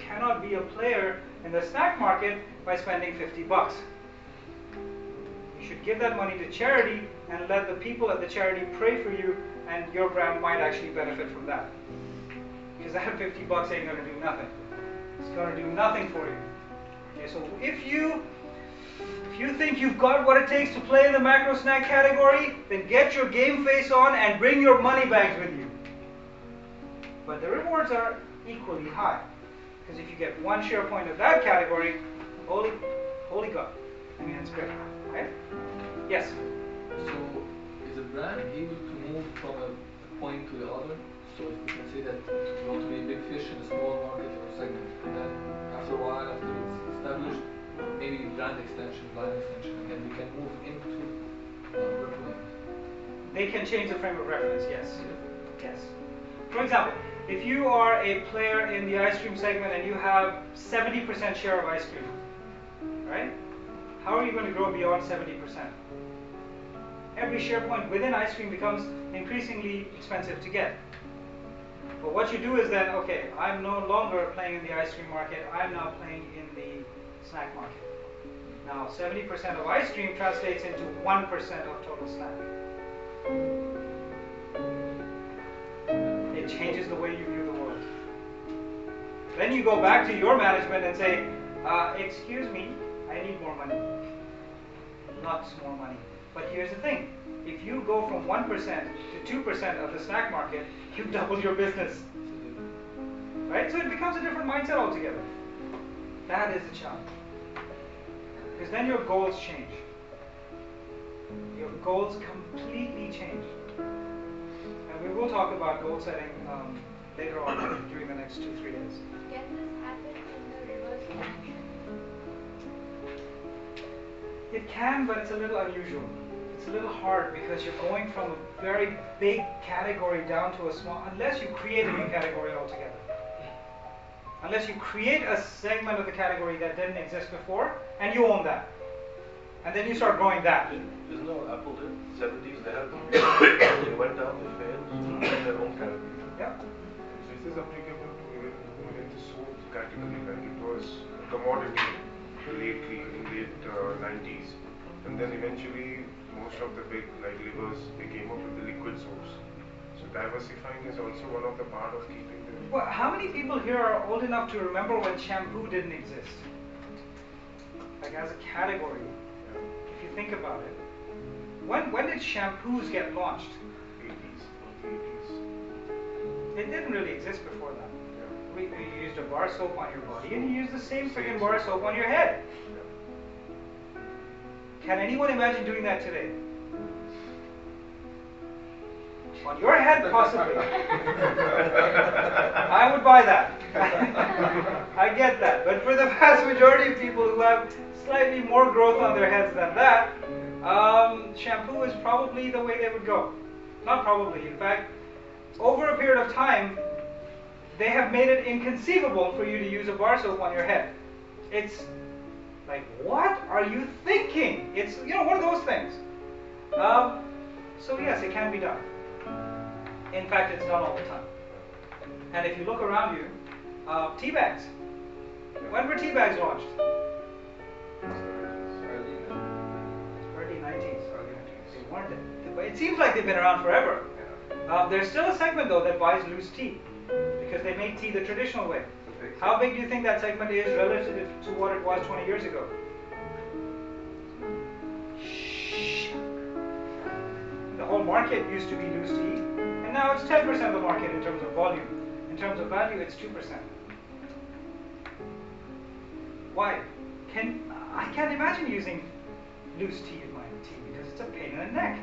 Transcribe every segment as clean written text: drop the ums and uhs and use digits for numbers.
cannot be a player in the snack market by spending 50 bucks. You should give that money to charity and let the people at the charity pray for you, and your brand might actually benefit from that. Because that 50 bucks ain't going to do nothing. It's going to do nothing for you. Okay, so if you think you've got what it takes to play in the macro snack category, then get your game face on and bring your money bags with you. But the rewards are equally high. Because if you get one share point of that category, holy God. I mean, it's great, right? Yes? So, is a brand able to move from a point to the other? So, if we can say that you want to be a big fish in a small market or segment, and then after a while, after it's established, maybe brand extension, line extension, and then we can move into other points. They can change the frame of reference, yes. Yes. For example, if you are a player in the ice cream segment and you have 70% share of ice cream, right? How are you going to grow beyond 70%? Every share point within ice cream becomes increasingly expensive to get. But what you do is then, okay, I'm no longer playing in the ice cream market, I'm now playing in the snack market. Now, 70% of ice cream translates into 1% of total snack. It changes the way you view the world. Then you go back to your management and say, excuse me, I need more money. Lots more money. But here's the thing. If you go from 1% to 2% of the snack market, you double your business. Right? So it becomes a different mindset altogether. That is the challenge. Because then your goals change. Your goals completely change. And we will talk about goal setting later on during the next 2-3 days. Can this happen in the reverse direction? It can, but it's a little unusual. It's a little hard because you're going from a very big category down to a small, unless you create a new category altogether. Unless you create a segment of the category that didn't exist before, and you own that. And then you start growing that. Isn't no Apple did 70s, they had they went down, they failed, in their own category. Yeah. So is this applicable to even the soap category? Like it was a commodity lately in late 90s, and then eventually most of the big like livers, they came up with the liquid soaps. So diversifying is also one of the part of keeping the. Well, how many people here are old enough to remember when shampoo didn't exist? Like as a category, if you think about it. When did shampoos get launched? 80s. It didn't really exist before that. Yeah. You used a bar soap on your body and you used the same freaking bar soap on your head. Yeah. Can anyone imagine doing that today? On your head, possibly. I would buy that. I get that. But for the vast majority of people who have slightly more growth on their heads than that, shampoo is probably the way they would go. Not probably. In fact, over a period of time, they have made it inconceivable for you to use a bar soap on your head. It's like, what are you thinking? It's, one of those things. So yes, it can be done. In fact, it's done all the time. And if you look around you, tea bags. When were tea bags launched? Early 90s. They weren't it? But it seems like they've been around forever. There's still a segment though that buys loose tea because they make tea the traditional way. How big do you think that segment is relative to what it was 20 years ago? The whole market used to be loose tea, and now it's 10% of the market in terms of volume. In terms of value, it's 2%. Why? I can't imagine using loose tea in my tea because it's a pain in the neck.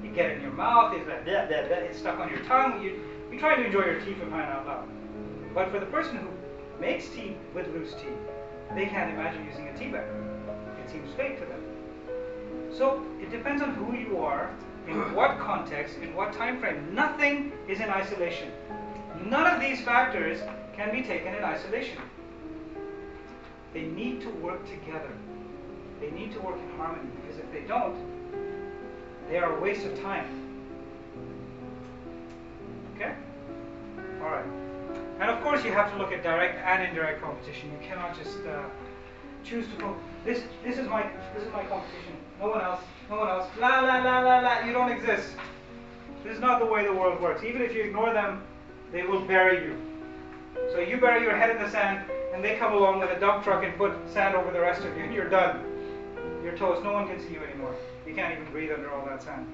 You get it in your mouth, it's like it's stuck on your tongue. You try to enjoy your tea for crying out loud. But for the person who makes tea with loose tea, they can't imagine using a tea bag. It seems fake to them. So it depends on who you are, in what context, in what time frame. Nothing is in isolation. None of these factors can be taken in isolation. They need to work together. They need to work in harmony, because if they don't, they are a waste of time. Okay? Alright. And of course, course, you have to look at direct and indirect competition. You cannot just choose to go. This is my competition. No one else. No one else. La la la la la. You don't exist. This is not the way the world works. Even if you ignore them, they will bury you. So you bury your head in the sand, and they come along with a dump truck and put sand over the rest of you, and you're done. You're toast. No one can see you anymore. You can't even breathe under all that sand.